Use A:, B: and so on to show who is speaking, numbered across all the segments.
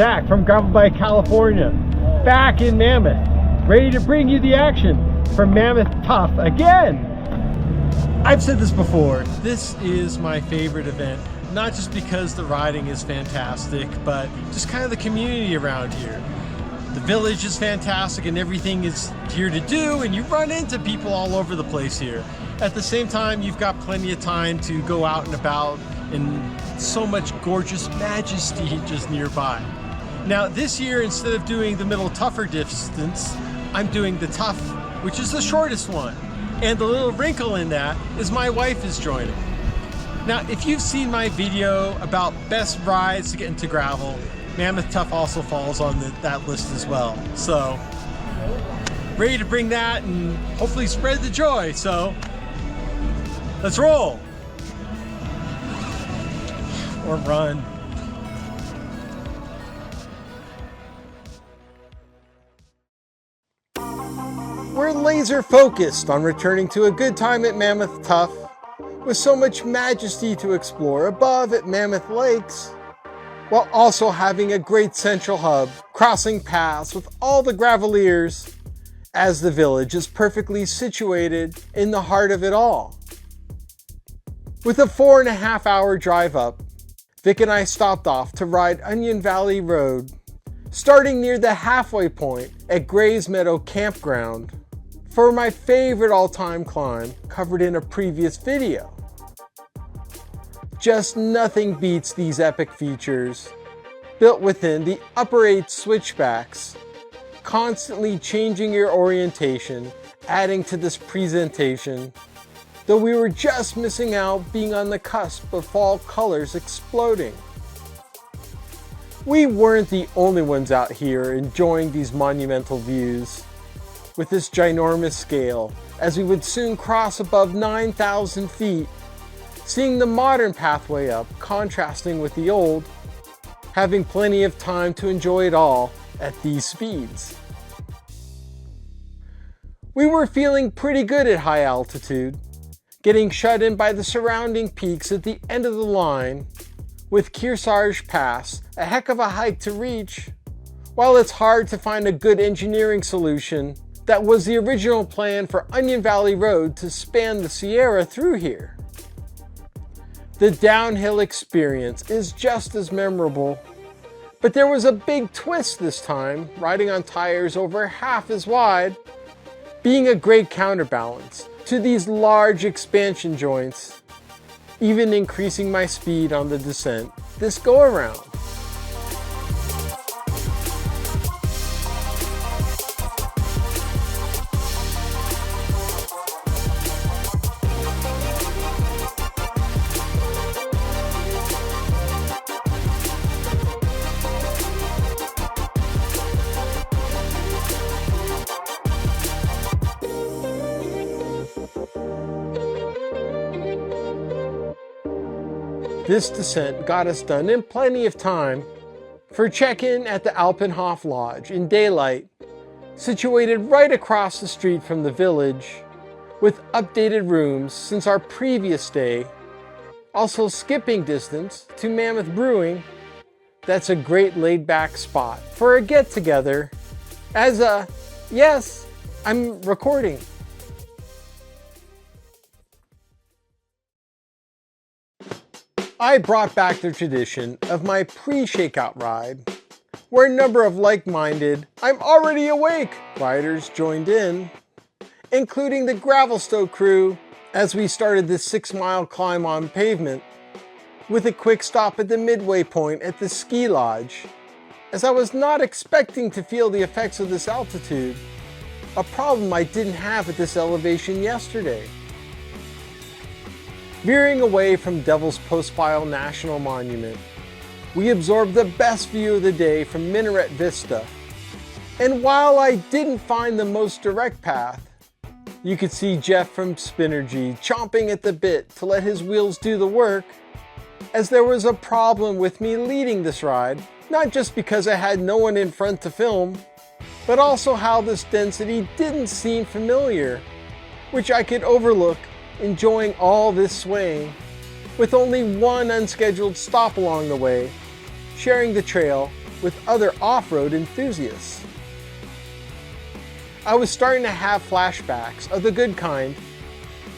A: Zach from Gravel Bike California, back in Mammoth, ready to bring you the action from Mammoth Tuff again. I've said this before, this is my favorite event, not just because the riding is fantastic, but just kind of the community around here. The village is fantastic and everything is here to do, and you run into people all over the place here. At the same time, you've got plenty of time to go out and about, and so much gorgeous majesty just nearby. Now this year, instead of doing the middle tougher distance, I'm doing the tough, which is the shortest one. And the little wrinkle in that is my wife is joining. Now, if you've seen my video about best rides to get into gravel, Mammoth Tuff also falls on that list as well. So, ready to bring that and hopefully spread the joy. So, let's roll. Or run. We're laser focused on returning to a good time at Mammoth Tuff, with so much majesty to explore above at Mammoth Lakes, while also having a great central hub, crossing paths with all the graveliers, as the village is perfectly situated in the heart of it all. With a 4.5 hour drive up, Vic and I stopped off to ride Owens Valley Rd, starting near the halfway point at Gray's Meadow Campground, for my favorite all-time climb covered in a previous video. Just nothing beats these epic features, built within the upper 8 switchbacks, constantly changing your orientation, adding to this presentation, though we were just missing out being on the cusp of fall colors exploding. We weren't the only ones out here enjoying these monumental views with this ginormous scale, as we would soon cross above 9,000 feet, seeing the modern pathway up contrasting with the old, having plenty of time to enjoy it all at these speeds. We were feeling pretty good at high altitude, getting shut in by the surrounding peaks at the end of the line, with Kearsarge Pass a heck of a hike to reach, while it's hard to find a good engineering solution that was the original plan for Owens Valley Rd to span the Sierra through here. The downhill experience is just as memorable, but there was a big twist this time, riding on tires over half as wide, being a great counterbalance to these large expansion joints, even increasing my speed on the descent this go around. This descent got us done in plenty of time for check-in at the Alpenhof Lodge in daylight, situated right across the street from the village, with updated rooms since our previous stay, also skipping distance to Mammoth Brewing. That's a great laid-back spot for a get-together, yes, I'm recording. I brought back the tradition of my pre-shakeout ride, where a number of like-minded, I'm already awake riders joined in, including the Gravelstow crew, as we started this 6-mile climb on pavement, with a quick stop at the midway point at the ski lodge, as I was not expecting to feel the effects of this altitude, a problem I didn't have at this elevation yesterday. Veering away from Devil's Postpile National Monument, we absorbed the best view of the day from Minaret Vista. And while I didn't find the most direct path, you could see Jeff from Spinergy chomping at the bit to let his wheels do the work, as there was a problem with me leading this ride, not just because I had no one in front to film, but also how this density didn't seem familiar, which I could overlook enjoying all this swaying, with only one unscheduled stop along the way, sharing the trail with other off-road enthusiasts. I was starting to have flashbacks of the good kind,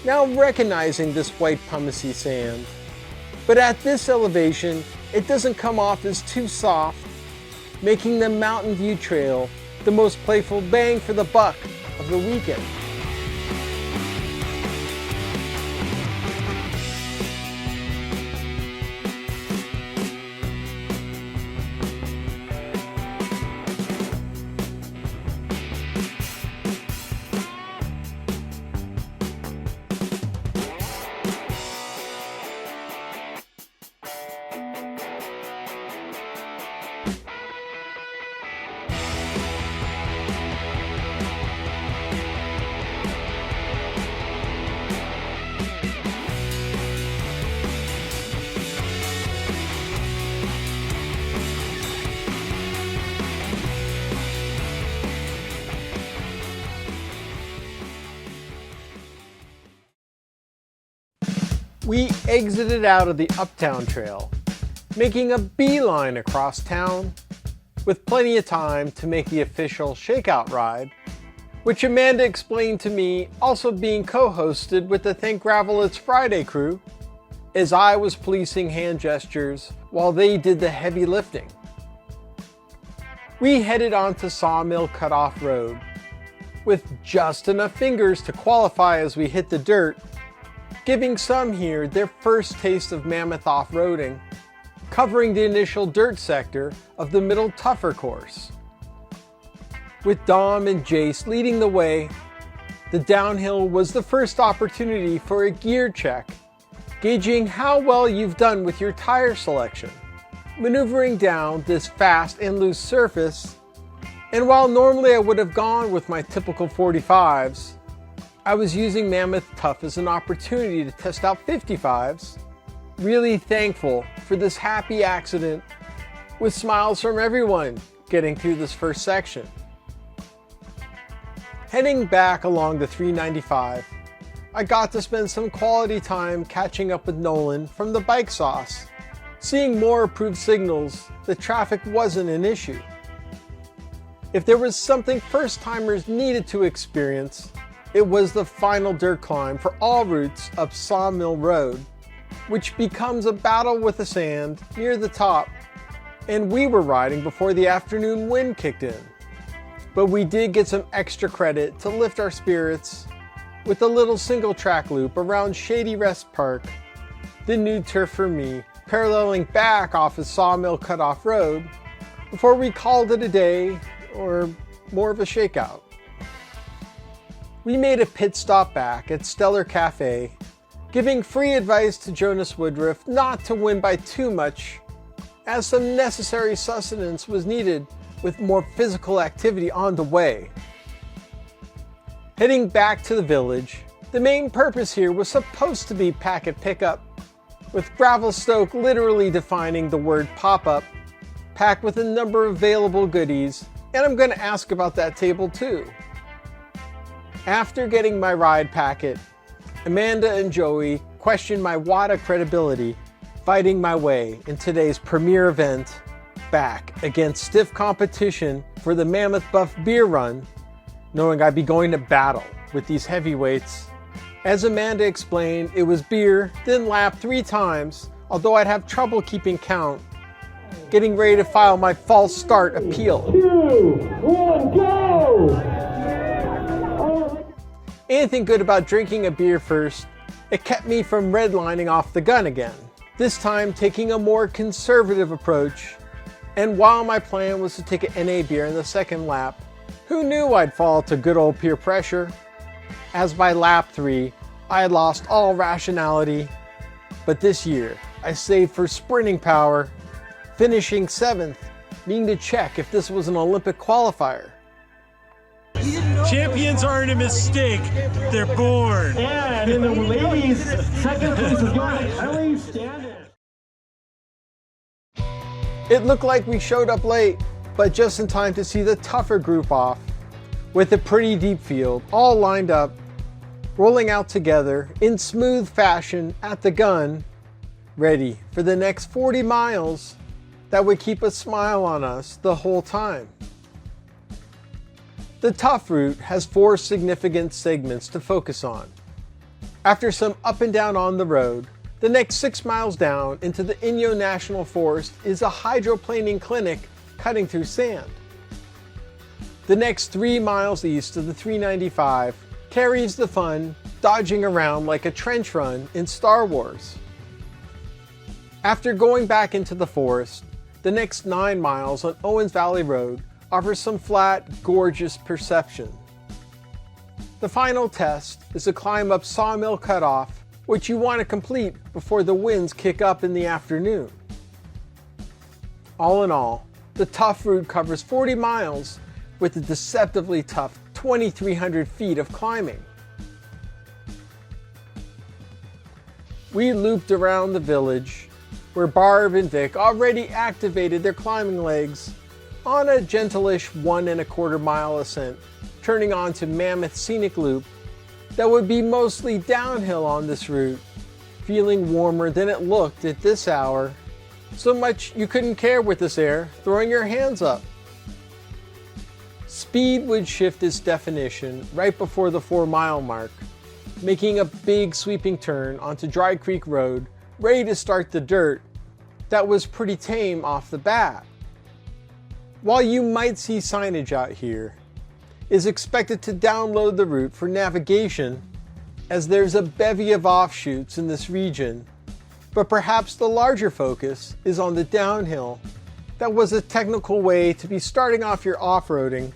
A: now recognizing this white pumicey sand. But at this elevation, it doesn't come off as too soft, making the Mountain View Trail the most playful bang for the buck of the weekend. We exited out of the Uptown Trail, making a beeline across town, with plenty of time to make the official Shakeout ride, which Amanda explained to me also being co-hosted with the Thank Raffle It's Friday crew, as I was policing hand gestures while they did the heavy lifting. We headed on to Sawmill Cutoff Road, with just enough fingers to qualify as we hit the dirt, giving some here their first taste of Mammoth off-roading, covering the initial dirt sector of the Middle Tougher course. With Dom and Jace leading the way, the downhill was the first opportunity for a gear check, gauging how well you've done with your tire selection. Maneuvering down this fast and loose surface, and while normally I would have gone with my typical 45s, I was using Mammoth Tuff as an opportunity to test out 55s. Really thankful for this happy accident, with smiles from everyone getting through this first section. Heading back along the 395, I got to spend some quality time catching up with Nolan from the Bike Sauce, seeing more approved signals that traffic wasn't an issue. If there was something first-timers needed to experience, it was the final dirt climb for all routes up Sawmill Road, which becomes a battle with the sand near the top, and we were riding before the afternoon wind kicked in. But we did get some extra credit to lift our spirits with a little single track loop around Shady Rest Park, the new turf for me, paralleling back off of Sawmill Cutoff Road, before we called it a day, or more of a shakeout. We made a pit stop back at Stellar Cafe, giving free advice to Jonas Woodruff not to win by too much, as some necessary sustenance was needed with more physical activity on the way. Heading back to the village, the main purpose here was supposed to be packet pickup, with Gravelstoke literally defining the word pop-up, packed with a number of available goodies, and I'm going to ask about that table too. After getting my ride packet, Amanda and Joey questioned my WADA credibility, fighting my way in today's premier event, back against stiff competition for the Mammoth Buff Beer Run, knowing I'd be going to battle with these heavyweights. As Amanda explained, it was beer, then lap 3 times, although I'd have trouble keeping count, getting ready to file my false start appeal.
B: 2, 1, go!
A: Anything good about drinking a beer first, it kept me from redlining off the gun again, this time taking a more conservative approach, and while my plan was to take an NA beer in the second lap, who knew I'd fall to good old peer pressure, as by lap 3, I had lost all rationality, but this year I saved for sprinting power, finishing 7th, needing to check if this was an Olympic qualifier.
C: Champions aren't a mistake, they're born.
B: And in the ladies, second place is going to Ellie Standish.
A: It looked like we showed up late, but just in time to see the tougher group off, with a pretty deep field, all lined up, rolling out together in smooth fashion at the gun, ready for the next 40 miles that would keep a smile on us the whole time. The Tuff route has 4 significant segments to focus on. After some up and down on the road, the next 6 miles down into the Inyo National Forest is a hydroplaning clinic cutting through sand. The next 3 miles east of the 395 carries the fun dodging around like a trench run in Star Wars. After going back into the forest, the next 9 miles on Owens Valley Rd offers some flat, gorgeous perception. The final test is a climb up Sawmill Cutoff, which you want to complete before the winds kick up in the afternoon. All in all, the Tuff route covers 40 miles with a deceptively tough 2,300 feet of climbing. We looped around the village, where Barb and Vic already activated their climbing legs on a gentle-ish 1¼ mile ascent, turning onto Mammoth Scenic Loop that would be mostly downhill on this route, feeling warmer than it looked at this hour, so much you couldn't care with this air, throwing your hands up. Speed would shift its definition right before the 4-mile mark, making a big sweeping turn onto Dry Creek Road, ready to start the dirt that was pretty tame off the bat. While you might see signage out here, is expected to download the route for navigation, as there's a bevy of offshoots in this region, but perhaps the larger focus is on the downhill. That was a technical way to be starting off your off-roading,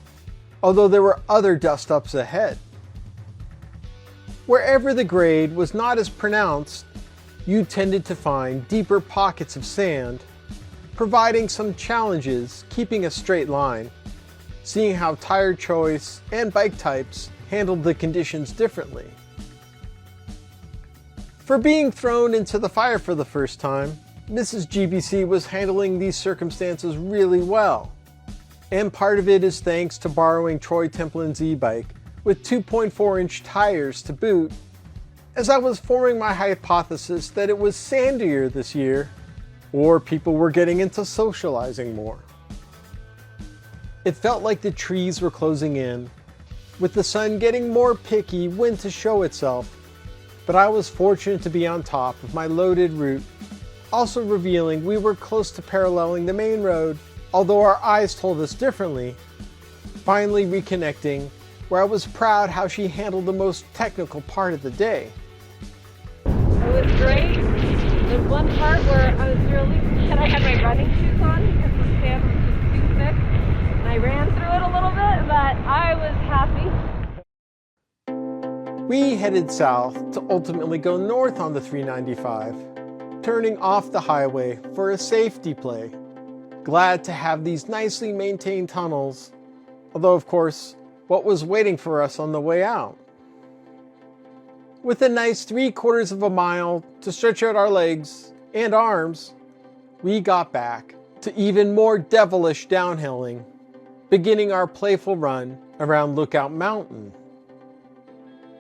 A: although there were other dust-ups ahead. Wherever the grade was not as pronounced, you tended to find deeper pockets of sand, providing some challenges keeping a straight line, seeing how tire choice and bike types handled the conditions differently. For being thrown into the fire for the first time, Mrs. GBC was handling these circumstances really well. And part of it is thanks to borrowing Troy Templin's e-bike with 2.4-inch tires to boot, as I was forming my hypothesis that it was sandier this year, or people were getting into socializing more. It felt like the trees were closing in, with the sun getting more picky when to show itself, but I was fortunate to be on top of my loaded route, also revealing we were close to paralleling the main road, although our eyes told us differently, finally reconnecting, where I was proud how she handled the most technical part of the day.
D: It was great. There's one part where I was really, and I had my running shoes on because the sand was just too thick. And I ran through it a little bit, but I was happy.
A: We headed south to ultimately go north on the 395, turning off the highway for a safety play. Glad to have these nicely maintained tunnels, although of course, what was waiting for us on the way out? With a nice 3/4 mile to stretch out our legs and arms, we got back to even more devilish downhilling, beginning our playful run around Lookout Mountain.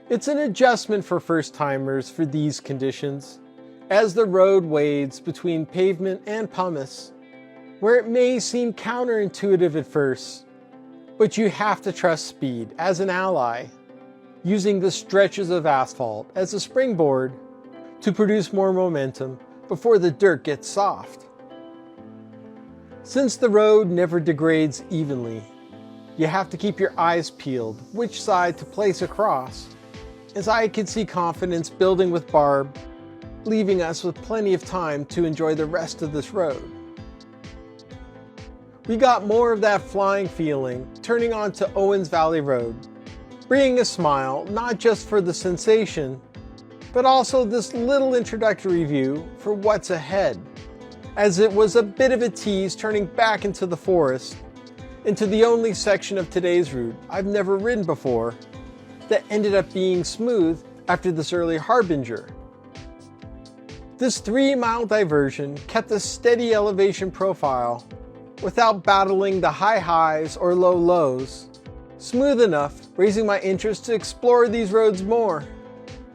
A: It's an adjustment for first-timers for these conditions, as the road wades between pavement and pumice, where it may seem counterintuitive at first, but you have to trust speed as an ally, using the stretches of asphalt as a springboard to produce more momentum before the dirt gets soft. Since the road never degrades evenly, you have to keep your eyes peeled which side to place across, as I could see confidence building with Barb, leaving us with plenty of time to enjoy the rest of this road. We got more of that flying feeling turning onto Owens Valley Rd, bringing a smile not just for the sensation, but also this little introductory view for what's ahead, as it was a bit of a tease turning back into the forest, into the only section of today's route I've never ridden before, that ended up being smooth after this early harbinger. This 3-mile diversion kept a steady elevation profile without battling the high highs or low lows, smooth enough, raising my interest to explore these roads more,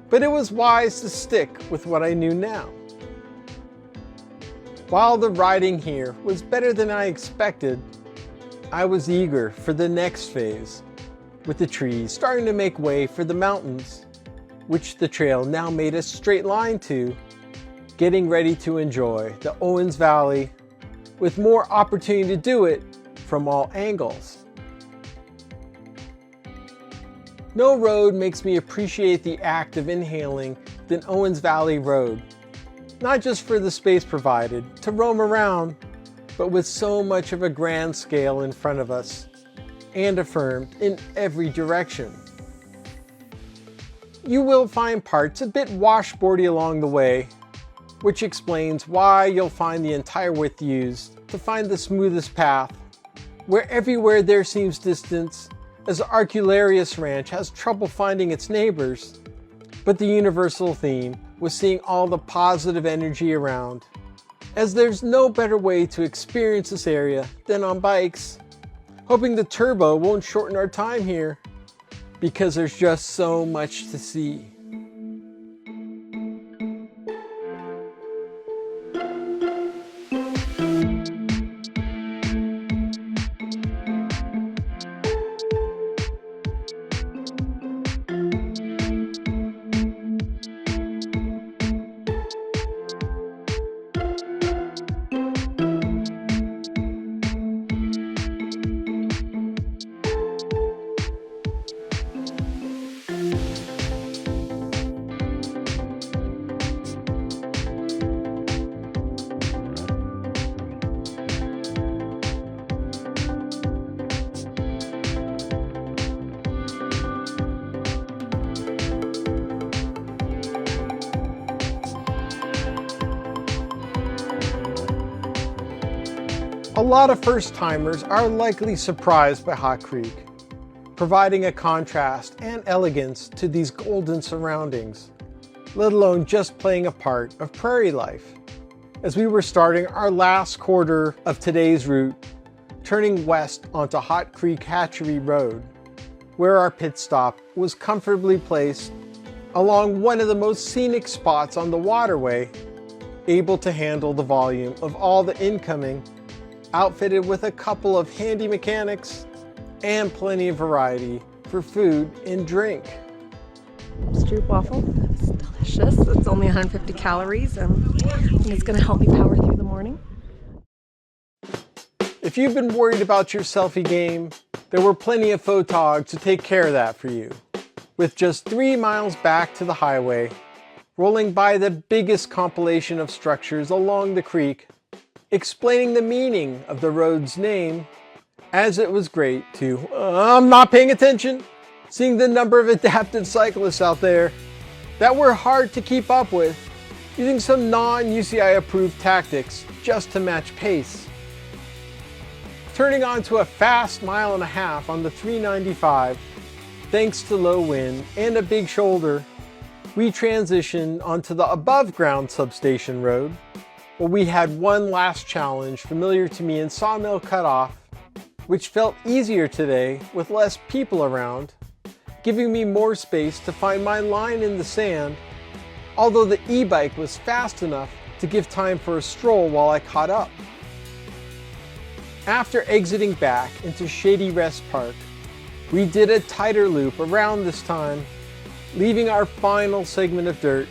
A: but it was wise to stick with what I knew now. While the riding here was better than I expected, I was eager for the next phase, with the trees starting to make way for the mountains, which the trail now made a straight line to, getting ready to enjoy the Owens Valley with more opportunity to do it from all angles. No road makes me appreciate the act of inhaling than Owens Valley Rd. Not just for the space provided to roam around, but with so much of a grand scale in front of us and affirmed in every direction. You will find parts a bit washboardy along the way, which explains why you'll find the entire width used to find the smoothest path, where everywhere there seems distance, as the Arcularius Ranch has trouble finding its neighbors, but the universal theme was seeing all the positive energy around, as there's no better way to experience this area than on bikes, hoping the turbo won't shorten our time here, because there's just so much to see. A lot of first-timers are likely surprised by Hot Creek, providing a contrast and elegance to these golden surroundings, let alone just playing a part of prairie life. As we were starting our last quarter of today's route, turning west onto Hot Creek Hatchery Road, where our pit stop was comfortably placed along one of the most scenic spots on the waterway, able to handle the volume of all the incoming, outfitted with a couple of handy mechanics and plenty of variety for food and drink.
E: Stroop waffle, it's delicious. It's only 150 calories and it's going to help me power through the morning.
A: If you've been worried about your selfie game, there were plenty of photogs to take care of that for you. With just 3 miles back to the highway, rolling by the biggest compilation of structures along the creek, explaining the meaning of the road's name, as it was great to, I'm not paying attention, seeing the number of adaptive cyclists out there that were hard to keep up with, using some non-UCI approved tactics just to match pace. Turning onto a fast 1.5 miles on the 395, thanks to low wind and a big shoulder, we transitioned onto the above ground substation road, where we had one last challenge familiar to me in Sawmill Cutoff, which felt easier today with less people around, giving me more space to find my line in the sand, although the e-bike was fast enough to give time for a stroll while I caught up. After exiting back into Shady Rest Park, we did a tighter loop around this time, leaving our final segment of dirt,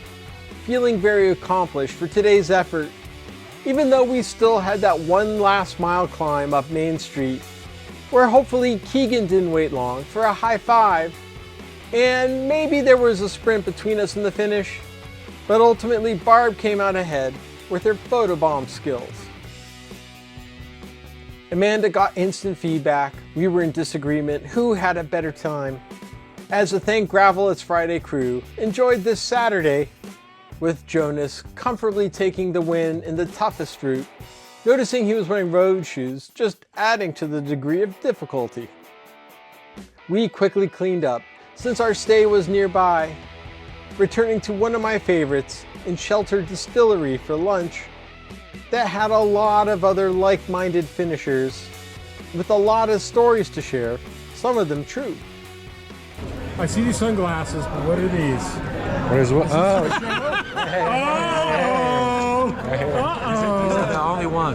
A: feeling very accomplished for today's effort, even though we still had that one last mile climb up Main Street, where hopefully Keegan didn't wait long for a high five, and maybe there was a sprint between us and the finish, but ultimately Barb came out ahead with her photobomb skills. Amanda got instant feedback, we were in disagreement who had a better time, as the Thank Gravel It's Friday crew enjoyed this Saturday, with Jonas comfortably taking the win in the toughest route, noticing he was wearing road shoes, just adding to the degree of difficulty. We quickly cleaned up, since our stay was nearby, returning to one of my favorites in Shelter Distillery for lunch, that had a lot of other like-minded finishers, with a lot of stories to share, some of them true.
C: I see these sunglasses, but what are these?
F: What is what? Oh,
C: Oh! Uh-oh!
F: only one.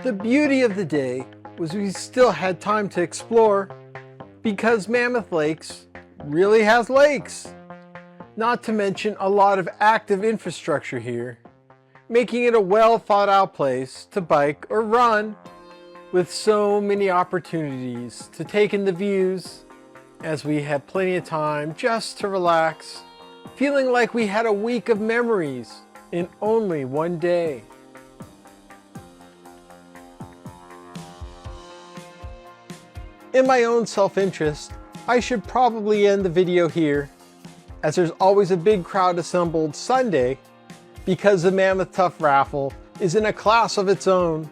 A: The beauty of the day was we still had time to explore because Mammoth Lakes really has lakes. Not to mention a lot of active infrastructure here, making it a well thought out place to bike or run with so many opportunities to take in the views as we had plenty of time just to relax, feeling like we had a week of memories in only one day. In my own self-interest, I should probably end the video here, as there's always a big crowd assembled Sunday because the Mammoth Tuff Raffle is in a class of its own,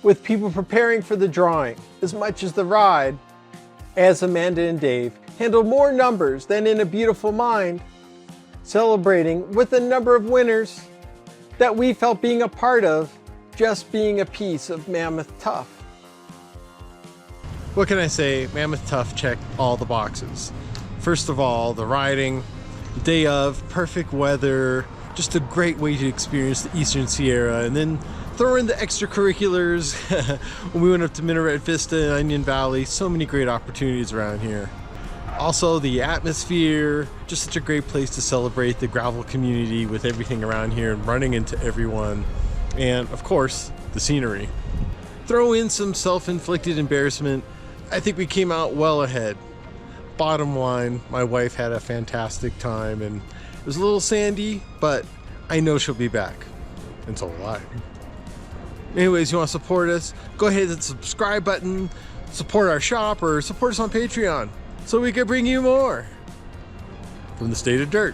A: with people preparing for the drawing as much as the ride, as Amanda and Dave handled more numbers than in A Beautiful Mind, celebrating with a number of winners that we felt being a part of, just being a piece of Mammoth Tuff. What can I say? Mammoth Tuff checked all the boxes. First of all, the riding, the day of, perfect weather, just a great way to experience the Eastern Sierra, and then throw in the extracurriculars when we went up to Minaret, Vista, and Onion Valley. So many great opportunities around here. Also the atmosphere, just such a great place to celebrate the gravel community with everything around here and running into everyone. And of course, the scenery. Throw in some self-inflicted embarrassment. I think we came out well ahead. Bottom line, my wife had a fantastic time and it was a little sandy, but I know she'll be back. And so will I. Anyways, you want to support us? Go ahead and hit the subscribe button, support our shop, or support us on Patreon so we can bring you more from the state of dirt.